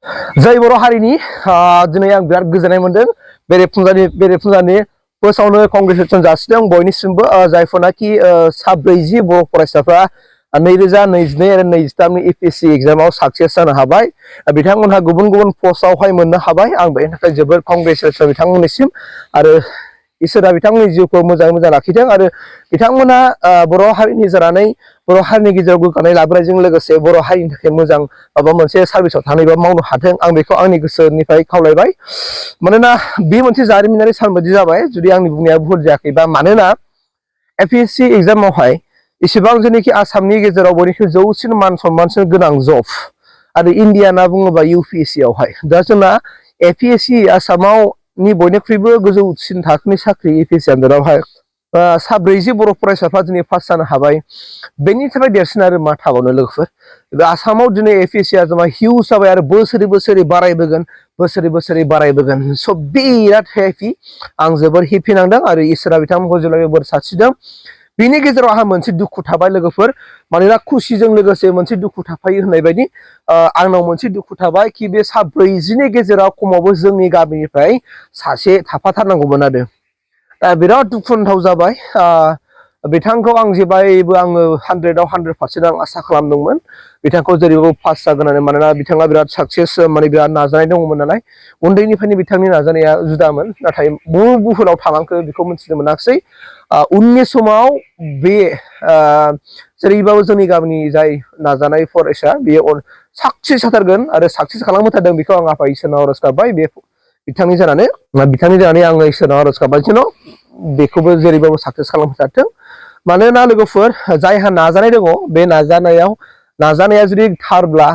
जय बर' हारिनि दिनै आं बिराद गोजोननाय मोनदों बेरेफुंजानि फार्स्टआवनो कंग्रेचुलेसन जासिदों बयनिसिमबो जायफोरनाखि सा 40 बर' फरायसाफ्रा 2022 आरो 23नि एपीएससी एग्जामाव साक्सेस जानो हाबाय बिथांमोनहा गुबुन गुबुन पस्टआवहाय मोननो हाबाय आं बेनि थाखाय जोबोद कंग्रेचुलेसन बिथांमोननिसिम आरो इसोरा बिथांमोननि जिउखौ मोजाङै मोजां लाखिदों आरो बिथांमोना बर' हारिनि जानानै बर' हारिनि गेजेराव गोग्गानाय लाबोनायजों लोगोसे बर' हारिनि थाखाय मोजां माबा मोनसे सार्भिसाव थानाय बा मावनो हाथों आं बेखौ आंनि गोसोनिफ्राय खावलायबाय मानोना बे मोनसे जारिमिनारि सान बायदि जाबाय जुदि आंनि बुंनाया भुल जायाखैबा मानोना एपीएससी एग्जामावहाय इसेबां जेनाखि आसामनि गेजेराव बयनिख्रुइ जौसिन मान सन्मानसिन गोनां जब आरो इन्डिया होनना बुङोबा यूपीएससी आवहाय दा जोंना एपीएससी आसामावनि बयनिख्रुइबो गोजौसिन थाखोनि साख्रि एपीएससी आनजादावहाय सा 40 बर' फरायसाफ्रा दिनै पास जानो हाबाय बेनि थाखाय देरसिन आरो मा थाबावनो लोगोफोर आसामाव दिनै एपीएससी आनजादा हिउज जाबाय आरो बोसोरै बारायबोगोन स' बिराद हेपि आं जोबोर हेपि नांदों आरो इसोरा बिथांमोनखौ जेब्लाबो बोर सारस्रिदों बिनि गेजेराव आंहा मोनसे दुखु थाबाय लोगोफोर मानोना खुसिजों लोगोसे मोनसे दुखु थाफायो होननाय बायदि आंनाव मोनसे दुखु थाबाय कि बे सा 40नि गेजेराव खमावबो जोंनि गामिनिफ्राय सासे थाफाथारनांगौमोन आरो दा बिराद दुखुनांथाव जाबाय बिथांखौ आं जेब्लायबो आङो 100आव 100% आं आसा खालामदोंमोन बिथांखौ जेरैबाबो पास जागोन होननानै मानोना बिथाङा बिराद साक्सेस माने बिराद नाजानाय दङमोन नालाय उन्दैनिफ्रायनो बिथांनि नाजानाया जुदामोन नाथाय बुहुलाव थालांखो बेखौ मिथिनो मोनाखिसै उननि समाव बे जेरैबाबो जोंनि गामिनि जाय नाजानाय फरायसा बेयो साक्सेस जाथारगोन आरो साक्सेस खालामहोथारदों बेखौ आं आफा इसोरनाव आरज गाबबाय बे बिथांनि जानानै आङो इसोरनाव आरज गाबबाय जेन' बेखौबो जेरैबाबो साक्सेस खालामहोथारथों मानोना लोगोफोर जायहा नाजानाय दङ बे नाजानाया जुदि थारब्ला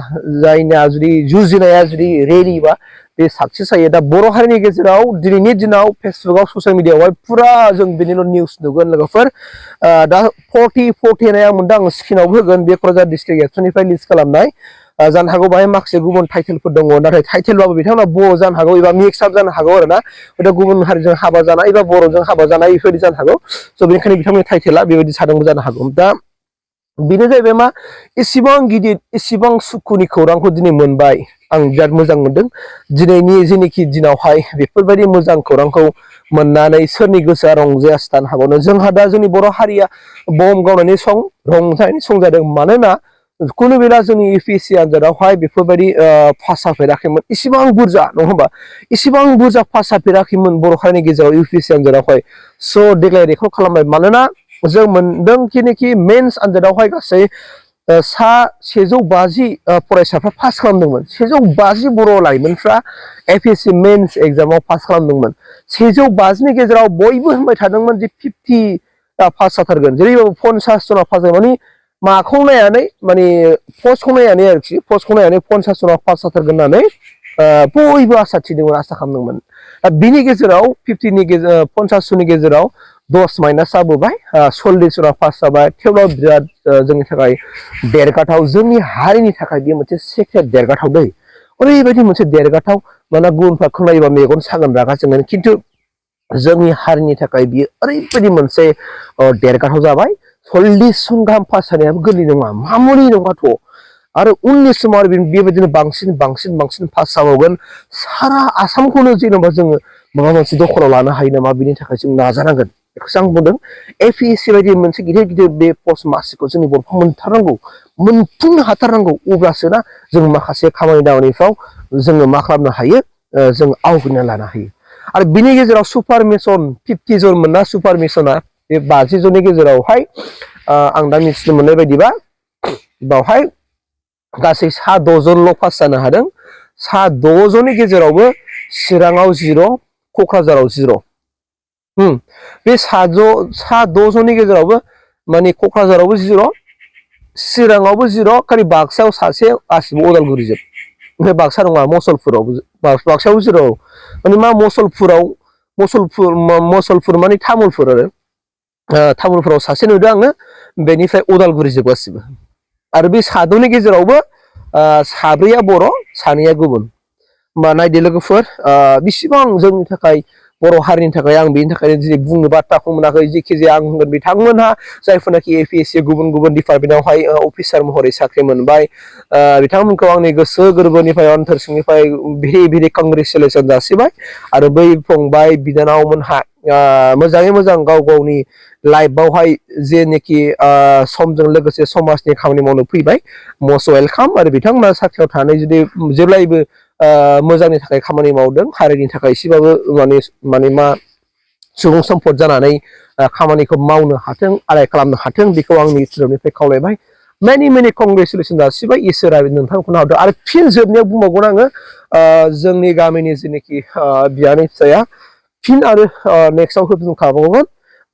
जायना जुदि जुजिनाया जुदि रेडिबा बे साक्सेस जायो दा बर' हारिनि गेजेराव दिनैनि दिनाव फेसबुकआव ससियेल मिडियाआवहाय फुरा जों बिनिल' निउस नुगोन लोगोफोर दा 40 होनाय आं मोनदों आं स्क्रिनावबो होगोन बे क'क्राझार डिस्ट्रिक्ट एक्सननिफ्राय लिस्ट खालामनाय जानो हागौ बाहाय माखासे गुबुन टाइटेलफोर दङ नाथाय टाइटेलबाबो बिथांमोना बर' जानो हागौ एबा मिक्स आप जानो हागौ आरोना हयथ' गुबुन हारिजों हाबा जानाय एबा बर'जों हाबा जानाय बेफोरबायदि जानो हागौ स' बेनिखायनो बिथांमोननि टाइटेला बेबायदि थादोंबो जानो हागौ दा बेनो जाहैबाय मा इसिबां गिदिर इसिबां सुखुनि खौरांखौ दिनै मोनबाय आं बिराद मोजां मोनदों दिनैनि जेनोखि दिनावहाय बेफोरबायदि मोजां खौरांखौ मोननानै सोरनि गोसोआ रंजायासो थानो हाबावनो जोंहा दा जोंनि बर' हारिया बम गावनायनि रंजानायनि सं जादों मानोना खुनु बेला जोंनि यूपीएससी आनजादावहाय बेफोरबायदि पास जाफेराखैमोन इसिबां बुरजा नङा होमबा इसिबां बुरजा पास जाफेराखैमोन बर' हारिनि गेजेराव यूपीएससी आनजादावहाय स' देग्लाय रेकर्ड खालामबाय मानोना जों मोनदों खिनिखि मेन्स आनजादावहाय गासै सा 150 फरायसाफ्रा पास खालामदोंमोन 150 बर' लाइमोनफ्रा एपीएससी मेन्स एग्जामाव पास खालामदोंमोन 150नि गेजेराव बयबो होनबाय थादोंमोन जे 50 पास जाथारगोन जेरैबाबो 50 जना पास जागोन माने माखौ नायनानै माने पस्टखौ नायनानै आरोखि पस्टखौ नायनानै 50 जना पास जाथारगोन होननानै बयबो आसा थिदोंमोन आसा खालामदोंमोन बिनि गेजेराव 50 जननि गेजेराव 10 माइनास जाबोबाय 40 जना पास जाबाय थेवब्लाबो बिराद जोंनि थाखाय देरगाथाव जोंनि हारिनि थाखाय बेयो मोनसे सेक्रेट देरगाथाव दै ओरैबायदि मोनसे देरगाथाव माने गुबुनफ्रा खोनायोबा मेगन सागोन रागा जोंगोन खिन्थु जोंनि हारिनि थाखाय बियो ओरैबायदि मोनसे देरगाथाव जाबाय 40 जन गाहाम पास जानायाबो गोरलै नङा मामुलि नङाथ' आरो उननि समाव आरो बेबायदिनो बांसिन पास जाबावगोन सारा आसामखौनो जेनेबा जोङो माबा मोनसे दखलाव लानो हायो नामा बिनि थाखाय जों नाजानांगोन बेखौसो आं बुंदों एपीएससी बायदि मोनसे गिदिर बे पस्ट मासिखौ जोंनि बर'फ्रा मोनथारनांगौ मोनफुंनो हाथारनांगौ अब्लासोना जों माखासे खामानि दामानिफ्राव जोङो मा खालामनो हायो जों आवग्रिना लानो हायो आरो बिनि गेजेराव सुपार मिशन 50 जन मोनना सुपार मिशना बे 50 जननि गेजेरावहाय आं दा मिथिनो मोननाय बायदिबा बावहाय गासै सा 6 जनल' पास जानो हादों सा 6 जननि गेजेरावबो चिराङाव 0 क'क्राझाराव 0 बे सा 6 जननि गेजेरावबो माने क'क्राझारावबो 0 चिराङावबो 0 खालि बाक्सायाव सासे गासिबो उदालगुरिजोब ओमफ्राय बाक्सा नङा मुसलपुराव बाक्सायाव 0 माने मा मुसलपुर माने तामुलपुर आरो तामुलपुराव सासे नुदों आङो बेनिफ्राय उदालगुरिजोब गासिबो आरो बे साद'नि गेजेरावबो साब्रैया बर' सानैया गुबुन होमबा नायदो लोगोफोर बेसेबां जोंनि थाखाय बर' हारिनि थाखाय आं बेनि थाखायनो दिनै बुंनो बाथ्राखौ मोनाखै जेखिजाया आं होनगोन बिथांमोनहा जायफोरनाखि APSC गुबुन गुबुन डिपार्टमेन्टआवहाय अफिसार महरै साख्रि मोनबाय बिथांमोनखौ आंनि गोसो गोरबोनिफ्राय अन्थोर सिंनिफ्राय भेरि भेरि कंग्रेचुलेसन जासिबाय आरो बै फंबाय बिनानावमोनहा मोजाङै मोजां गाव गावनि लाइफआवहाय जेनोखि समजों लोगोसे समाजनि खामानि मावनो फैबाय मस्ट वेलकाम आरो बिथांमोना साख्रियाव थानानै जुदि जेब्लायबो मोजांनि थाखाय खामानि मावदों हारिनि थाखाय एसेबाबो माने मा सुबुं सम्पद जानानै खामानिखौ मावनो हाथों आराय खालामनो हाथों बेखौ आंनि सोदोबनिफ्राय खावलायबाय मेनि मेनि कंग्रेचुलेसन जासिबाय इसोरा नोंथांखौनो हरदों आरो फिन जोबनायाव बुंबावगोन आङो जोंनि गामिनि जेनोखि बियानै फिसाया फिन आरो नेक्स्टआव होफिनखाबावगोन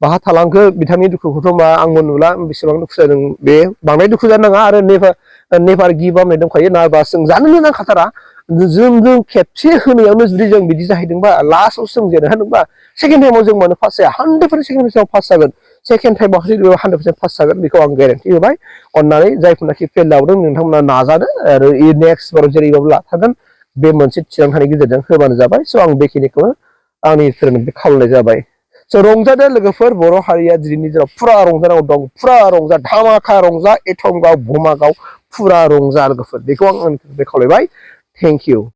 बाहा थालांखो बिथांनि दुखुखौथ' मा आंबो नुला बेसेबां दुखु जादों बे बांद्राय दुखु जानो नाङा आरो नेभार गिभ आप होननाय दंखायो नार्भास जों जानो नांखाथारा जों खेबसे होनायावनो जुदि जों बिदि जाहैदोंबा लास्टआव जों जेनोबा सेकेन्ड टाइमाव जों मानो पास जाया 100% सेकेन्ड टाइमाव पास जागोन सेकेन्ड टाइमाव 100% पास जागोन बेखौ आं गेरेन्टि होबाय अननानै जायफोरनाखि फेल लाबोदों नोंथांमोना नाजादो आरो नेक्स्ट बाराव जेरैबाबो लाथारगोन बे मोनसे थिरांथानि गेजेरजों होबानो जाबाय स' आं बेखिनिखौनो आंनि फोरोंनायखौ खावलायनाय जाबाय स' रंजादो लोगोफोर बर' हारिया दिनैनि दिनाव फुरा रंजानायाव दं फुरा रंजा धामाखा रंजा एथम गाव भमा गाव फुरा रंजा लोगोफोर बेखौ आं खावलायबाय थेंक इउ